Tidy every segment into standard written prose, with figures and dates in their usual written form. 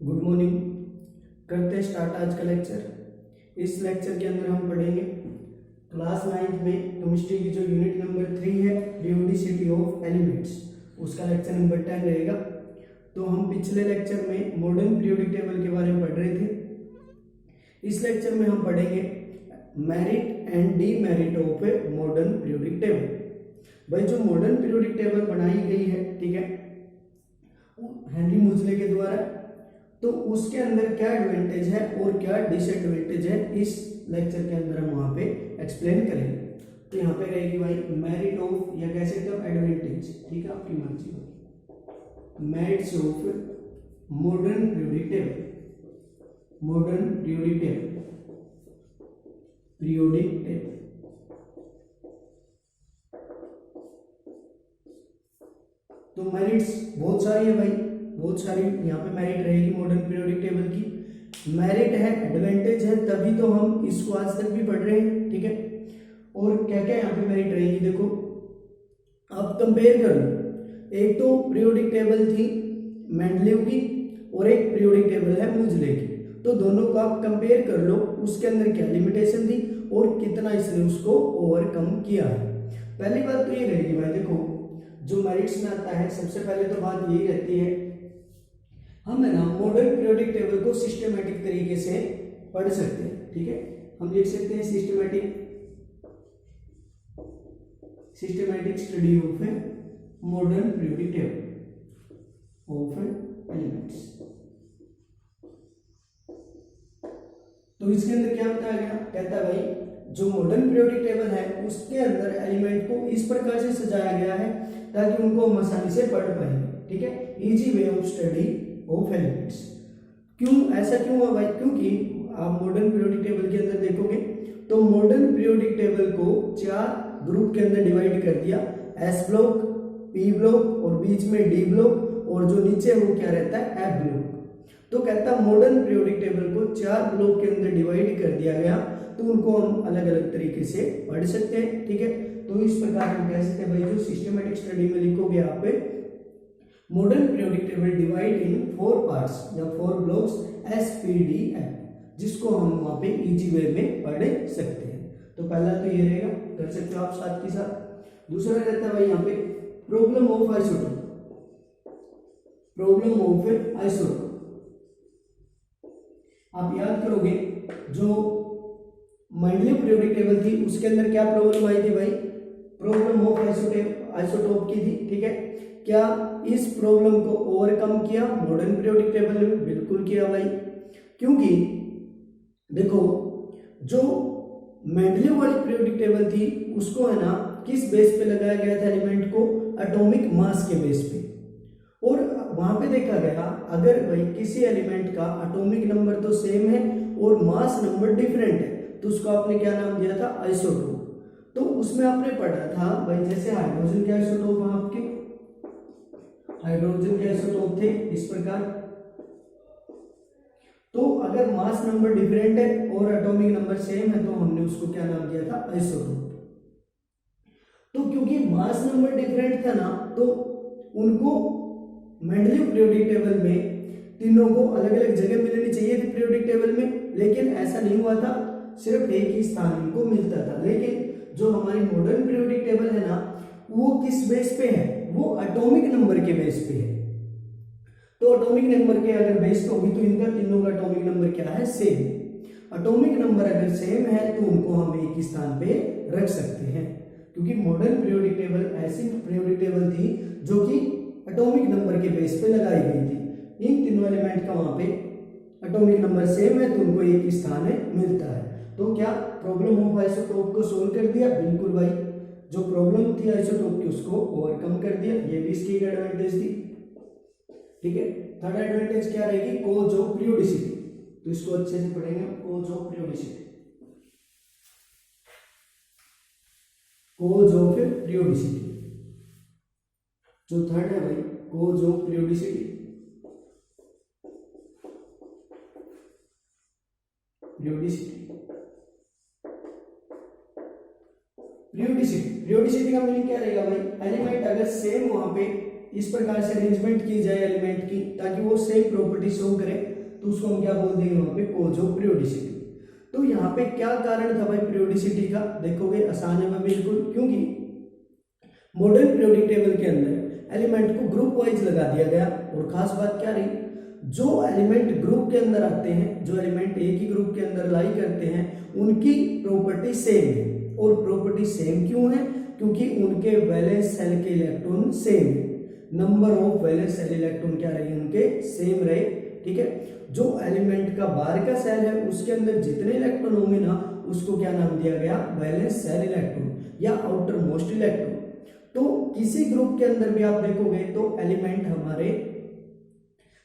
Good morning. करते हैं start आज का लेक्चर। इस लेक्चर के अंदर हम पढ़ेंगे क्लास 9th में केमिस्ट्री की जो यूनिट नंबर 3 है पीरियोडिसिटी ऑफ एलिमेंट्स, उसका लेक्चर नंबर 10 रहेगा। तो हम पिछले लेक्चर में मॉडर्न पीरियोडिक टेबल के बारे में पढ़ रहे थे। इस लेक्चर में हम पढ़ेंगे merit and demerit of a modern periodic table. भाई जो मॉडर्न पीरियोडिक टेबल बनाई गई है, ठीक है, हेनरी मोजले के द्वारा, तो उसके अंदर क्या एडवांटेज है और क्या डिसएडवांटेज है इस लेक्चर के अंदर हम वहां पे एक्सप्लेन करेंगे। तो यहाँ पे रहेगी भाई मेरिट ऑफ, या कह सकते हो एडवांटेज, ठीक है, आपकी मर्जी होगी। Merits of modern periodic table, modern periodic table, periodic table. तो मेरिट्स बहुत सारी है भाई, बहुत सारी यहाँ पे मेरिट रहेगी मॉडर्न पीरियोडिक टेबल की। मेरिट है, एडवांटेज है, तभी तो हम इसको आज तक भी पढ़ रहे हैं, ठीक है। और क्या क्या यहाँ पे मेरिट रहेगी, देखो आप कंपेयर कर लो। एक तो पीरियोडिक टेबल थी मेंडलीव की और एक पीरियोडिक टेबल है मोजले की, तो दोनों को आप कंपेयर कर लो, उसके अंदर क्या लिमिटेशन थी और कितना इसने उसको ओवरकम किया है। पहली बात तो ये रहेगी भाई, देखो जो मेरिट्स में आता है, सबसे पहले तो बात यही रहती है, हम है ना मॉडर्न पीरियोडिक टेबल को सिस्टमैटिक तरीके से पढ़ सकते हैं, ठीक है। हम लिख सकते हैं systematic study of a modern periodic table of elements. तो इसके अंदर क्या बताया गया, कहता है भाई जो मॉडर्न पीरियोडिक टेबल है उसके अंदर एलिमेंट को इस प्रकार से सजाया गया है ताकि उनको हम आसानी से पढ़ पाएंगे, ठीक है। Easy way of study of elements. क्यों ऐसा क्यों हुआ भाई, क्योंकि आप मॉडर्न पीरियोडिक टेबल के अंदर देखोगे तो मॉडर्न पीरियोडिक टेबल को 4 ग्रुप के अंदर डिवाइड कर दिया, एस ब्लॉक, पी ब्लॉक और बीच में डी ब्लॉक, और जो नीचे वो क्या रहता है, एफ ब्लॉक। तो कहता मॉडर्न पीरियोडिक टेबल को 4 ब्लॉक के अंदर डिवाइड कर दिया गया, तो उनको हम अलग अलग तरीके से पढ़ सकते हैं, ठीक है। तो इस प्रकार हम कह सकते हैं भाई जो सिस्टमैटिक स्टडी में लिखोगे आप पे modern periodic table divide in 4 parts या 4 blocks S P D F, जिसको हम वहां पे इजी वे में पढ़ सकते हैं। तो पहला तो ये रहेगा, कर सकते हो आप साथ के साथ। दूसरा रहता है भाई यहाँ पे problem of isotope, problem of isotope. आप याद करोगे जो मेंडलीव पीरियोडिक टेबल थी उसके अंदर क्या प्रॉब्लम आई थी भाई, प्रॉब्लम ऑफ आइसोटोप की थी, ठीक है। क्या इस प्रॉब्लम को ओवरकम किया मॉडर्न पीरियोडिक टेबल ने? बिल्कुल किया भाई, क्योंकि देखो जो मेंडलीव वाली पीरियोडिक टेबल थी उसको है ना किस बेस पे लगाया गया था एलिमेंट को, एटॉमिक मास के बेस पे। और वहां पे देखा गया अगर भाई किसी एलिमेंट का एटॉमिक नंबर तो सेम है और मास नंबर डिफरेंट है तो उसको आपने क्या नाम दिया था, आइसोटोप। तो उसमें आपने पढ़ा था भाई जैसे हाइड्रोजन के आइसोटोप हैं आपके, हाइड्रोजन के आइसोटोप थे इस प्रकार। तो अगर मास नंबर डिफरेंट है और एटॉमिक नंबर सेम है तो हमने उसको क्या नाम दिया था, आइसोटोप। तो क्योंकि मास नंबर डिफरेंट था ना, तो उनको मेंडलीव पीरियोडिक टेबल में तीनों को अलग अलग जगह मिलनी चाहिए थी पीरियोडिक टेबल में, लेकिन ऐसा नहीं हुआ था, सिर्फ एक ही स्थान इनको मिलता था। लेकिन जो हमारी मॉडर्न पीरियोडिक टेबल है ना वो किस बेस पे है, वो एटॉमिक नंबर के बेस पे है। तो एटॉमिक नंबर के अगर बेस पे होगी तो इनका तीनों का एटॉमिक नंबर क्या है, सेम। एटॉमिक नंबर अगर सेम है तो उनको हम एक ही स्थान पे रख सकते हैं, क्योंकि मॉडर्न पीरियोडिक टेबल ऐसी पीरियोडिक टेबल थी जो कि एटॉमिक नंबर के बेस पे लगाई गई थी। इन तीनों एलिमेंट का वहां पे एटॉमिक नंबर सेम है तो उनको एक ही स्थान मिलता है। तो क्या प्रॉब्लम ऑफ आइसोटोप को सोल्व कर दिया? बिल्कुल भाई, जो प्रॉब्लम थी आइसोटोप की उसको ओवरकम कर दिया, ये भी इसकी एडवांटेज थी, ठीक है। थर्ड एडवांटेज क्या रहेगी, कोज ऑफ पीरियोडिसिटी। तो इसको अच्छे से पढ़ेंगे, cause of periodicity, cause of periodicity. जो थर्ड है भाई कोज ऑफ पीरियोडिसिटी, पीरियोडिसिटी का मीनिंग क्या रहेगा भाई, एलिमेंट अगर सेम वहां पे इस प्रकार से अरेंजमेंट की जाए एलिमेंट की ताकि वो सेम प्रॉपर्टी शो करे, तो उसको हम क्या बोल देंगे वहां पे कोजो पीरियोडिसिटी। तो यहाँ पे क्या कारण था भाई पीरियोडिसिटी का, देखोगे आसान है बिल्कुल, क्योंकि मॉडर्न पीरियोडिक टेबल के अंदर एलिमेंट को ग्रुप वाइज लगा दिया गया। और खास बात क्या रही, जो एलिमेंट ग्रुप के अंदर आते हैं, जो एलिमेंट एक ही ग्रुप के अंदर लाई करते हैं, उनकी प्रॉपर्टी सेम है। और प्रॉपर्टी सेम क्यों है, क्योंकि उनके वैलेंस सेल के इलेक्ट्रॉन सेम है, number of valence shell electron क्या रहे उनके सेम रहे। ठीक है, जो एलिमेंट का बाहर का सेल है उसके अंदर जितने इलेक्ट्रॉन होंगे ना, उसको क्या नाम दिया गया, वैलेंस सेल इलेक्ट्रॉन या आउटर मोस्ट इलेक्ट्रॉन। तो किसी ग्रुप के अंदर भी आप देखोगे तो एलिमेंट हमारे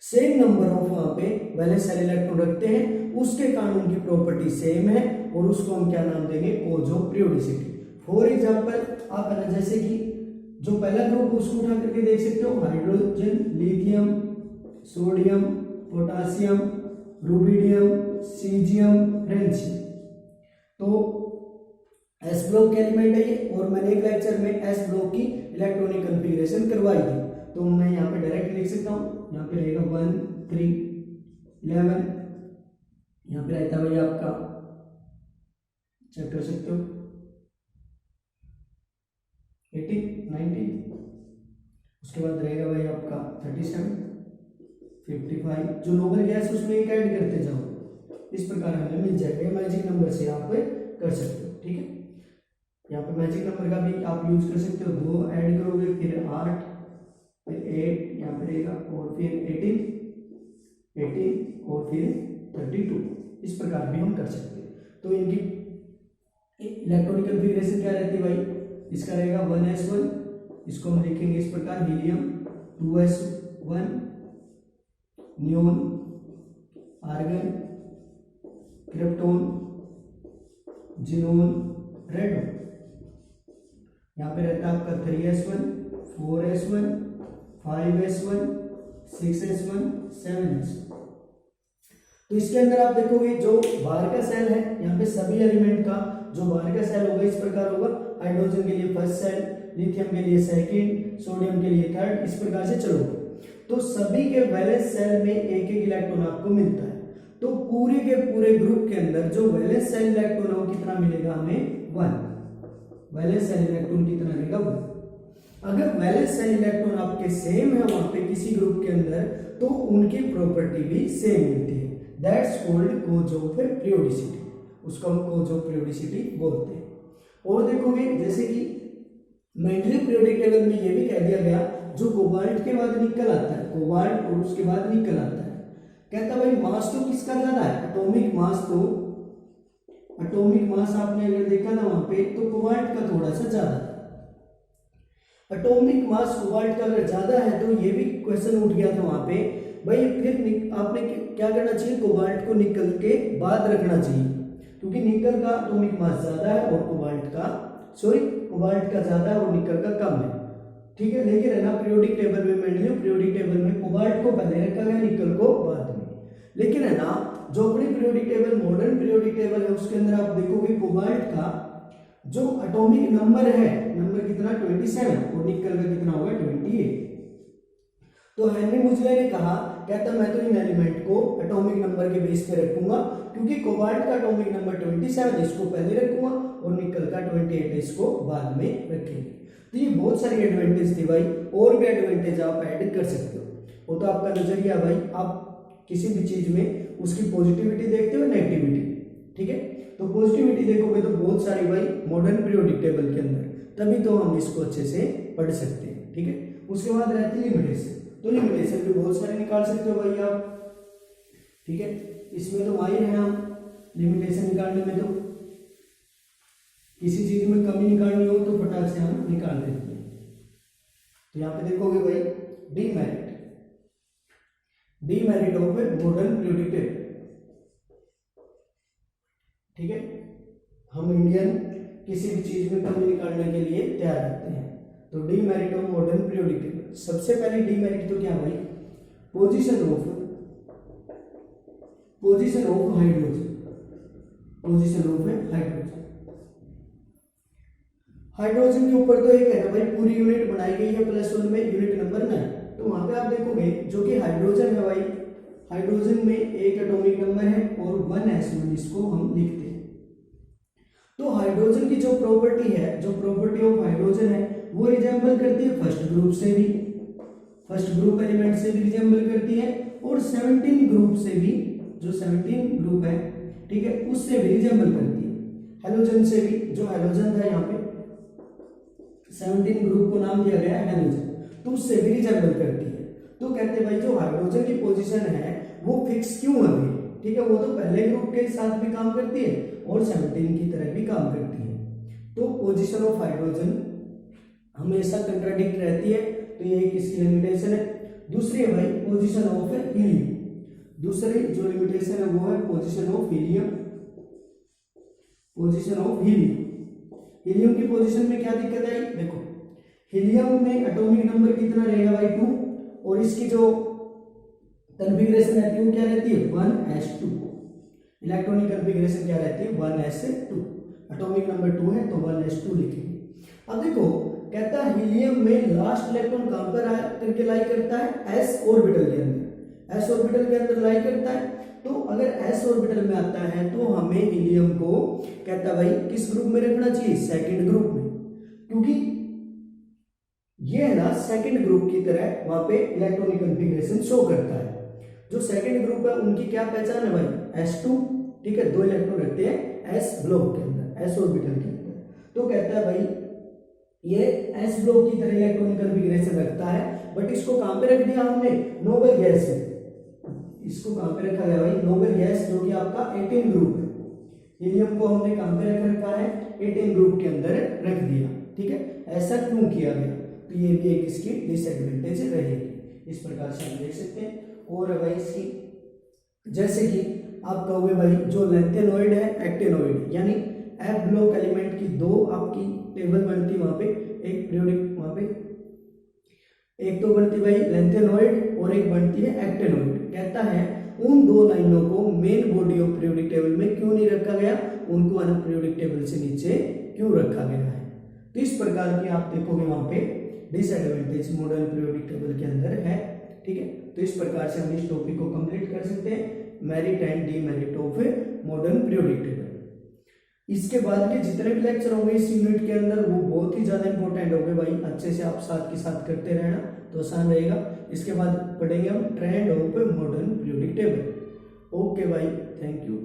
सेम नंबर ऑफ वहां पे वैलेंस सेल इलेक्ट्रॉन रखते हैं, उसके कारण उनकी प्रॉपर्टी सेम है, और उसको हम क्या नाम देंगे, कोजो पीरियोडिसिटी। फॉर एग्जांपल आप है ना, जैसे कि जो पहला ग्रुप उसको उठा करके देख सकते हो, hydrogen, lithium, sodium, potassium, rubidium, caesium, francium. तो एस ब्लॉक के एलिमेंट है ये, और मैंने एक लेक्चर में एस ब्लॉक की इलेक्ट्रॉनिक कॉन्फ़िगरेशन करवाई थी, तो मैं यहाँ पे डायरेक्ट लिख सकता हूँ। यहाँ पे रहेगा 1 3 11, यहाँ पे रहता है भाई आपका, चेक कर सकते हो, 18 19, उसके बाद रहेगा भाई आपका 37 55। जो नोबल गैस उसमें एक ऐड करते जाओ, इस प्रकार हमें मिल जाएगा। मैजिक नंबर से आप कर सकते हो। ठीक है, यहाँ पे मैजिक नंबर का भी आप यूज कर सकते हो, 2 ऐड करोगे फिर 8 फिर 8 यहाँ पे रहेगा, और फिर 18 और फिर 32, इस प्रकार भी हम कर सकते हैं। तो इनकी इलेक्ट्रॉनिक कॉन्फ़िगरेशन क्या रहती है भाई, इसका रहेगा 1s1, इसको हम लिखेंगे इस प्रकार, helium, 2s1, neon, argon, krypton, xenon, radon. यहाँ पे रहता है आपका 3s1, 4s1, 5s1, 6s1, 7s1। तो इसके अंदर आप देखोगे जो बाहर का सेल है, यहाँ पे सभी एलिमेंट का जो बाहर का सेल होगा इस प्रकार होगा, हाइड्रोजन के लिए फर्स्ट सेल, लिथियम के लिए सेकंड, सोडियम के लिए थर्ड, इस प्रकार से चलोगे। तो सभी के वैलेंस सेल में एक एक इलेक्ट्रॉन आपको मिलता है। तो पूरे के पूरे ग्रुप के अंदर जो वैलेंस सेल इलेक्ट्रॉन है वो कितना मिलेगा हमें, 1। वैलेंस सेल इलेक्ट्रॉन कितना मिलेगा, 1। अगर वैलेंस सेल इलेक्ट्रॉन आपके सेम है वहां पे किसी ग्रुप के अंदर, तो उनकी प्रॉपर्टी भी सेम मिलती है। दैट्स कॉल्ड कोजो पीरियोडिसिटी, उसको हम कोजो पीरियोडिसिटी बोलते हैं। और देखोगे जैसे कि मेंडलीव पीरियोडिक टेबल में ये भी कह दिया गया, जो कोबाल्ट के बाद निकल आता है, कोबाल्ट और उसके बाद निकल आता है, कहता भाई मास तो किसका ज्यादा है, एटॉमिक मास। तो एटॉमिक मास आपने अगर देखा ना वहां पे, तो कोबाल्ट का थोड़ा सा ज्यादा है। एटॉमिक मास कोबाल्ट का अगर ज्यादा है तो ये भी क्वेश्चन उठ गया था वहां पे, भाई फिर आपने क्या करना चाहिए, कोबाल्ट को निकल के बाद रखना चाहिए, क्योंकि निकल का एटॉमिक मास ज्यादा है और कोबाल्ट का ज्यादा है और निकल का कम है। ठीक है, लेकिन है ना पीरियोडिक टेबल में, मेंडलीव पीरियोडिक टेबल में कोबाल्ट को पहले रखा गया, निकल को बाद में। लेकिन है ना जो अपनी periodic table, modern periodic table है, उसके अंदर आप देखोगे कोबाल्ट का जो एटॉमिक नंबर है, नंबर कितना 27, और निकल का कितना होगा 28। तो हेनरी मुजले ने कहा, कहता मैं तो इन एलिमेंट को एटॉमिक नंबर के बेस पे रखूंगा, क्योंकि कोबाल्ट का एटॉमिक नंबर 27 इसको पहले रखूंगा और निकल का 28 इसको बाद में रखेंगे। तो ये बहुत सारी एडवांटेज थी भाई, और भी एडवांटेज आप ऐड कर सकते हो, वो तो आपका नजरिया भाई, आप किसी भी चीज में उसकी पॉजिटिविटी देखते हो, नेगेटिविटी। ठीक है, तो पॉजिटिविटी देखोगे तो बहुत सारी भाई मॉडर्न पीरियोडिक टेबल के अंदर, तभी तो हम इसको अच्छे से पढ़ सकते हैं। ठीक है, उसके बाद रहती है लिमिटेशन, तो लिमिटेशन भी बहुत सारे निकाल सकते हो भाई आप। ठीक है, इसमें तो माहिर हैं हम लिमिटेशन निकालने में, तो किसी चीज में कमी निकालनी हो तो फटाक से हम निकाल देते हैं। तो यहाँ पे देखोगे भाई demerit of modern periodic table. ठीक है, हम इंडियन किसी भी चीज में कमी निकालने के लिए तैयार रहते हैं। तो demerit of modern periodic table, सबसे पहले डीमेरिट तो क्या भाई, पोजीशन ऑफ हाइड्रोजन, हाइड्रोजन के ऊपर तो एक है ना भाई पूरी यूनिट बनाई गई है +1 में यूनिट नंबर 9। तो वहां पे आप देखोगे जो कि हाइड्रोजन है भाई, हाइड्रोजन में एक एटॉमिक नंबर है और 1s1 इसको हम लिखते हैं। तो हाइड्रोजन की जो प्रॉपर्टी है, जो प्रॉपर्टी ऑफ हाइड्रोजन है वो रिजेंबल करती है फर्स्ट ग्रुप से भी, फर्स्ट ग्रुप एलिमेंट से भी रिजेंबल करती है और 17 ग्रुप से भी, जो 17 ग्रुप है ठीक है उससे भी रिजेंबल करती है। हेलोजन से भी, जो हेलोजन था यहाँ पे 17 ग्रुप को नाम दिया गया है हेलोजन, तो उससे भी रिजेंबल करती है। तो कहते हैं भाई जो हाइड्रोजन की पोजीशन है वो फिक्स क्यों है भाई, ठीक है, वो तो पहले ग्रुप के साथ भी काम करती है और 17 की तरह भी काम करती है। तो पोजीशन ऑफ हाइड्रोजन हमेशा कंट्राडिक्ट रहती है, तो ये एक इसकी लिमिटेशन है। दूसरी है भाई पोजीशन ऑफ हीलियम, दूसरी जो लिमिटेशन है वो है position of helium, position of helium. Helium की पोजीशन में क्या दिक्कत आई, देखो हीलियम में एटॉमिक नंबर कितना रहेगा भाई 2, और इसकी जो कॉन्फ़िगरेशन रहती है वो क्या रहती है 1s2, इलेक्ट्रॉनिक कॉन्फ़िगरेशन क्या रहती है 1s2, एटॉमिक नंबर 2 है तो 1s2 लिखेंगे। अब देखो कहता है हीलियम में लास्ट इलेक्ट्रॉन कहां पर करके लाई करता है s ऑर्बिटल के अंदर, s ऑर्बिटल के अंदर लाई करता है। तो अगर s ऑर्बिटल में आता है तो हमें हीलियम को कहता है भाई किस ग्रुप में रखना चाहिए, सेकंड ग्रुप में, क्योंकि ये है ना सेकंड ग्रुप की तरह वहां पे इलेक्ट्रॉनिक कॉन्फ़िगरेशन शो करता है। जो सेकंड ग्रुप है उनकी क्या पहचान है भाई s2, ठीक है, 2 इलेक्ट्रॉन रखते हैं s ब्लॉक के अंदर, s ऑर्बिटल के अंदर। तो कहता है भाई ये s ब्लॉक की तरह इलेक्ट्रॉनिक कॉन्फ़िगरेशन रखता है, बट इसको कहां पे रख दिया हमने, नोबल गैस है, इसको कहां पे रखा गया भाई नोबल गैस, जो कि आपका 18 ग्रुप है। हीलियम को हमने कहां पे रख रखा है 18 ग्रुप के अंदर रख दिया, ठीक है। ऐसा क्यों किया गया, तो ये भी एक इसकी डिसएडवांटेज रहेगी, इस प्रकार से हम देख सकते हैं। और भाई इसकी जैसे कि आप कहोगे भाई जो लैंथेनॉइड है एक्टेनॉइड, यानी एफ ब्लॉक एलिमेंट की 2 आपकी टेबल बनती है, वहां पे एक पीरियोडिक, वहां पे एक तो बनती भाई लैंथेनॉइड और एक बनती है एक्टेनॉइड। कहता है उन 2 लाइनों को main body of periodic table में क्यों नहीं रखा गया, उनको अनपीरियोडिक टेबल से नीचे क्यों रखा गया है। तो इस प्रकार की आप देखोगे वहां पे डिसएडवांटेज मॉडर्न पीरियोडिक टेबल के अंदर है, ठीक है। तो इस प्रकार से हम इस टॉपिक को कंप्लीट कर सकते हैं, merit and demerit of modern periodic table. इसके बाद के जितने भी लेक्चर होंगे इस यूनिट के अंदर वो बहुत ही ज्यादा इंपॉर्टेंट होंगे भाई, अच्छे से आप साथ के साथ करते रहना तो आसान रहेगा। इसके बाद पढ़ेंगे हम trend of modern periodic table. Okay भाई, थैंक यू।